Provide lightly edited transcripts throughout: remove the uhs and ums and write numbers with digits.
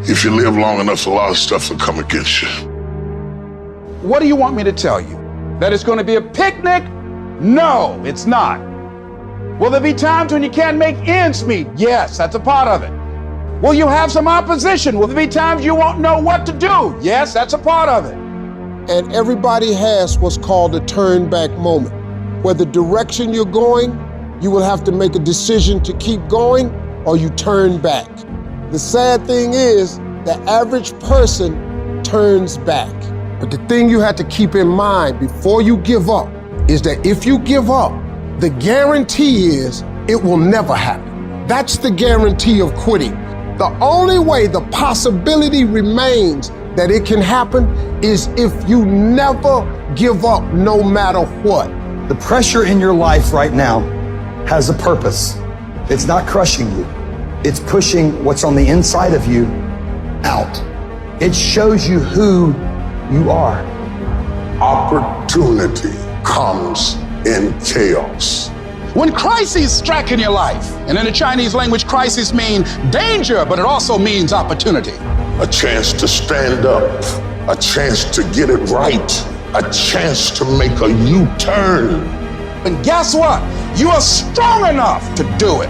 If you live long enough, a lot of stuff will come against you. What do you want me to tell you? That it's going to be a picnic? No, it's not. Will there be times when you can't make ends meet? Yes, that's a part of it. Will you have some opposition? Will there be times you won't know what to do? Yes, that's a part of it. And everybody has what's called a turn back moment, where the direction you're going, you will have to make a decision to keep going or you turn back. The sad thing is, the average person turns back. But the thing you have to keep in mind before you give up is that if you give up, the guarantee is it will never happen. That's the guarantee of quitting. The only way the possibility remains that it can happen is if you never give up no matter what. The pressure in your life right now has a purpose. It's not crushing you. It's pushing what's on the inside of you out. It shows you who you are. Opportunity comes in chaos. When crises strike in your life, and in the Chinese language, crisis means danger, but it also means opportunity. A chance to stand up, a chance to get it right, a chance to make a U-turn. And guess what? You are strong enough to do it.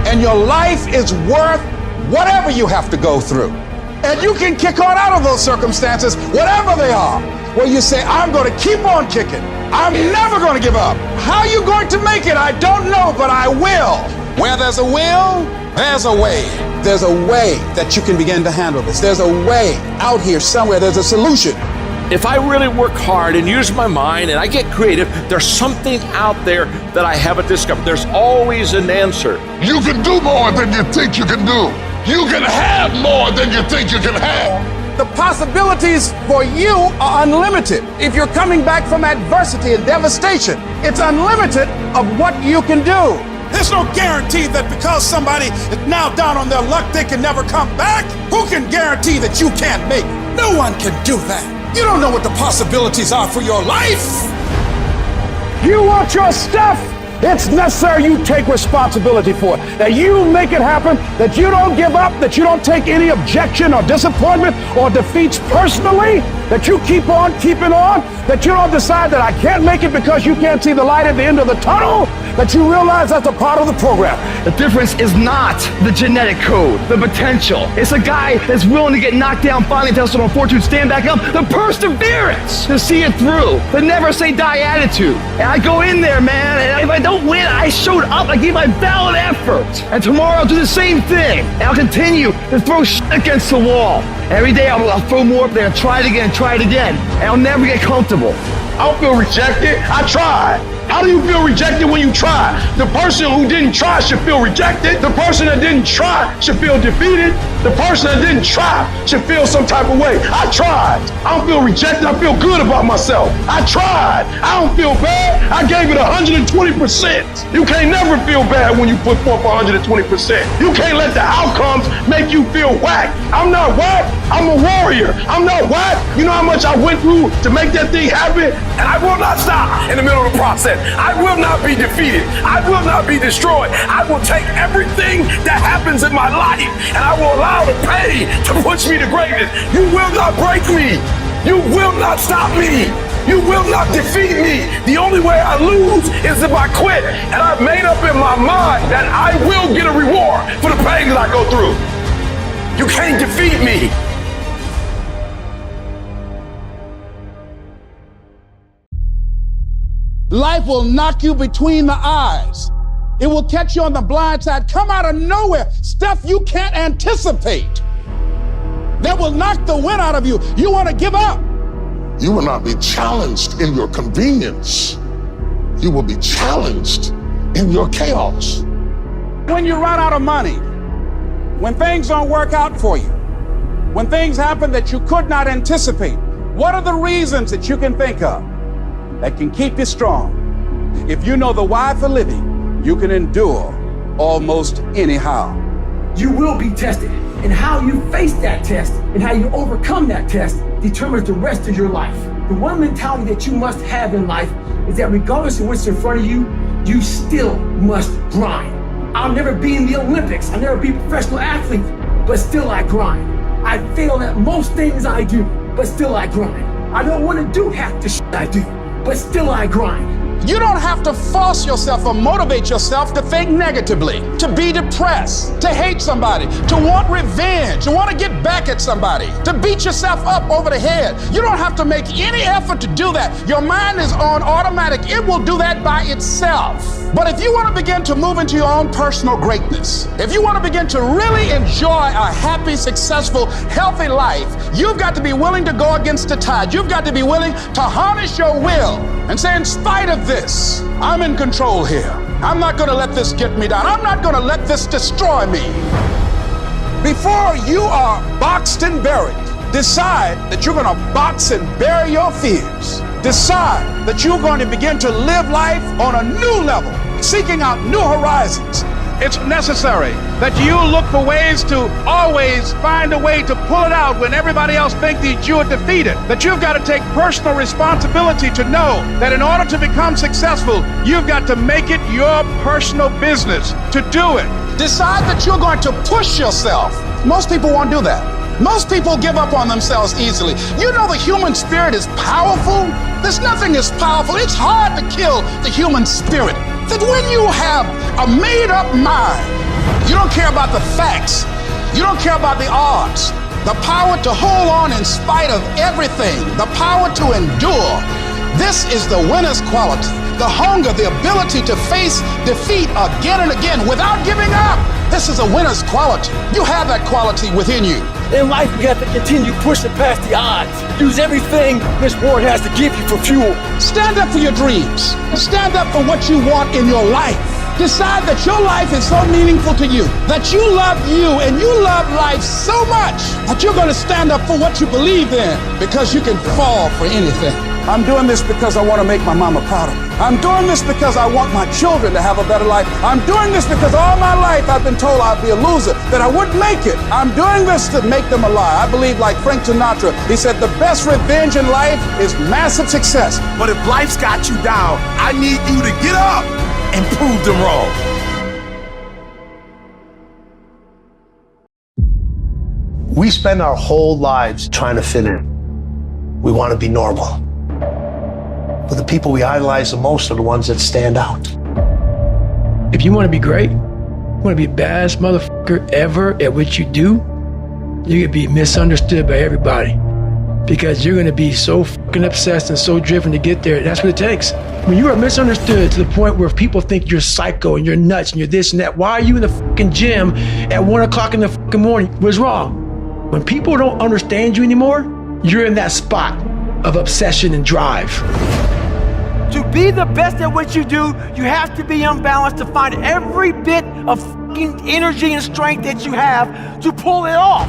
And your life is worth whatever you have to go through. And you can kick on out of those circumstances, whatever they are, where you say, I'm going to keep on kicking. I'm never going to give up. How are you going to make it? I don't know, but I will. Where there's a will, there's a way. There's a way that you can begin to handle this. There's a way out here somewhere. There's a solution. If I really work hard and use my mind and I get creative, there's something out there that I haven't discovered. There's always an answer. You can do more than you think you can do. You can have more than you think you can have. The possibilities for you are unlimited. If you're coming back from adversity and devastation, it's unlimited of what you can do. There's no guarantee that because somebody is now down on their luck, they can never come back. Who can guarantee that you can't make it? No one can do that. You don't know what the possibilities are for your life. You want your stuff? It's necessary you take responsibility for it, that you make it happen, that you don't give up, that you don't take any objection or disappointment or defeats personally, that you keep on keeping on, that you don't decide that I can't make it because you can't see the light at the end of the tunnel, that you realize that's a part of the program. The difference is not the genetic code, the potential. It's a guy that's willing to get knocked down, finally tested on fortune, stand back up, the perseverance to see it through, the never say die attitude. And I go in there, man, and if I don't win, I showed up, I gave my valid effort. And tomorrow I'll do the same thing. And I'll continue to throw shit against the wall. Every day I'll throw more up there, try it again, and I'll never get comfortable. I don't feel rejected, I tried. How do you feel rejected when you try? The person who didn't try should feel rejected. The person that didn't try should feel defeated. The person that didn't try should feel some type of way. I tried. I don't feel rejected. I feel good about myself. I tried. I don't feel bad. I gave it 120%. You can't never feel bad when you put forth 120%. You can't let the outcomes make you feel whack. I'm not whack. I'm a warrior. I'm not whack. You know how much I went through to make that thing happen? And I will not stop in the middle of the process. I will not be defeated. I will not be destroyed. I will take everything that happens in my life and I will allow the pain to push me to greatness. You will not break me. You will not stop me. You will not defeat me. The only way I lose is if I quit. And I've made up in my mind that I will get a reward for the pain that I go through. You can't defeat me. Life will knock you between the eyes. It will catch you on the blind side, come out of nowhere, stuff you can't anticipate. That will knock the wind out of you. You want to give up. You will not be challenged in your convenience. You will be challenged in your chaos. When you run out of money, when things don't work out for you, when things happen that you could not anticipate, what are the reasons that you can think of that can keep you strong? If you know the why for living, you can endure almost anyhow. You will be tested, and how you face that test and how you overcome that test determines the rest of your life. The one mentality that you must have in life is that regardless of what's in front of you, you still must grind. I'll never be in the Olympics, I'll never be a professional athlete, but still I grind. I fail at most things I do, but still I grind. I don't want to do half the shit I do, but still I grind. You don't have to force yourself or motivate yourself to think negatively, to be depressed, to hate somebody, to want revenge, to want to get back at somebody, to beat yourself up over the head. You don't have to make any effort to do that. Your mind is on automatic. It will do that by itself. But if you want to begin to move into your own personal greatness, if you want to begin to really enjoy a happy, successful, healthy life, you've got to be willing to go against the tide. You've got to be willing to harness your will and say, in spite of this, I'm in control here. I'm not going to let this get me down. I'm not going to let this destroy me. Before you are boxed and buried, decide that you're going to box and bury your fears. Decide that you're going to begin to live life on a new level, seeking out new horizons. It's necessary that you look for ways to always find a way to pull it out when everybody else thinks that you are defeated. That you've got to take personal responsibility to know that in order to become successful, you've got to make it your personal business to do it. Decide that you're going to push yourself. Most people won't do that. Most people give up on themselves easily. You know the human spirit is powerful. There's nothing as powerful. It's hard to kill the human spirit. That when you have a made-up mind, you don't care about the facts. You don't care about the odds. The power to hold on in spite of everything. The power to endure. This is the winner's quality. The hunger, the ability to face defeat again and again without giving up. This is a winner's quality. You have that quality within you. In life, we have to continue pushing past the odds. Use everything this world has to give you for fuel. Stand up for your dreams. Stand up for what you want in your life. Decide that your life is so meaningful to you, that you love you and you love life so much that you're going to stand up for what you believe in, because you can fall for anything. I'm doing this because I want to make my mama proud of me. I'm doing this because I want my children to have a better life. I'm doing this because all my life I've been told I'd be a loser, that I wouldn't make it. I'm doing this to make them a lie. I believe, like Frank Sinatra, he said the best revenge in life is massive success. But if life's got you down, I need you to get up and prove them wrong. We spend our whole lives trying to fit in. We want to be normal. But the people we idolize the most are the ones that stand out. If you want to be great, you want to be the baddest motherfucker ever at what you do, you're going to be misunderstood by everybody. Because you're going to be so fucking obsessed and so driven to get there. That's what it takes. When you are misunderstood to the point where people think you're psycho and you're nuts and you're this and that, why are you in the fucking gym at 1 o'clock in the fucking morning? What's wrong? When people don't understand you anymore, you're in that spot of obsession and drive. To be the best at what you do, you have to be unbalanced to find every bit of fucking energy and strength that you have to pull it off.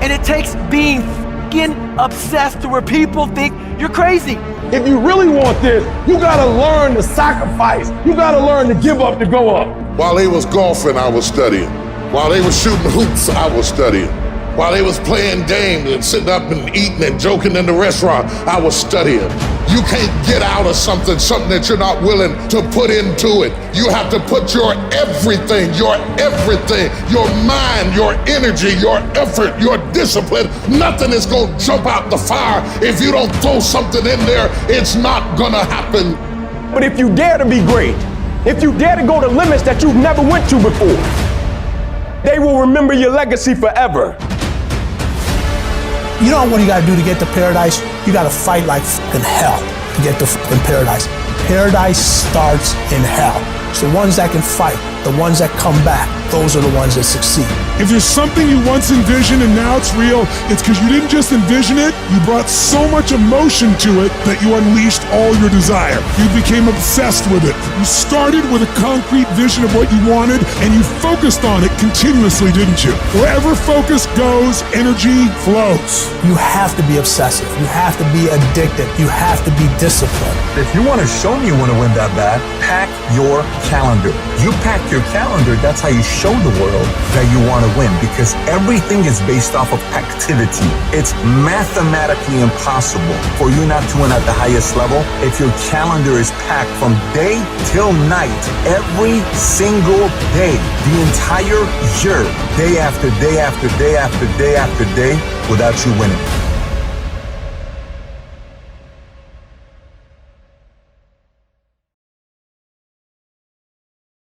And it takes being fucking obsessed to where people think you're crazy. If you really want this, you gotta learn to sacrifice. You gotta learn to give up to go up. While they was golfing, I was studying. While they was shooting hoops, I was studying. While they was playing games and sitting up and eating and joking in the restaurant, I was studying. You can't get out of something that you're not willing to put into it. You have to put your everything, your mind, your energy, your effort, your discipline. Nothing is gonna jump out the fire. If you don't throw something in there, it's not gonna happen. But if you dare to be great, if you dare to go to limits that you've never went to before, they will remember your legacy forever. You know what you gotta do to get to paradise? You gotta fight like fucking hell to get to fucking paradise. Paradise starts in hell. It's the ones that can fight, the ones that come back, those are the ones that succeed. If there's something you once envisioned and now it's real, it's because you didn't just envision it, you brought so much emotion to it that you unleashed all your desire. You became obsessed with it. You started with a concrete vision of what you wanted and you focused on it continuously, didn't you? Wherever focus goes, energy flows. You have to be obsessive. You have to be addicted. You have to be disciplined. If you want to show me you want to win that bad, pack your calendar. You pack your calendar, that's how you show the world that you want to win, because everything is based off of activity. It's mathematically impossible for you not to win at the highest level if your calendar is packed from day till night, every single day, the entire year, day after day after day after day after day, without you winning.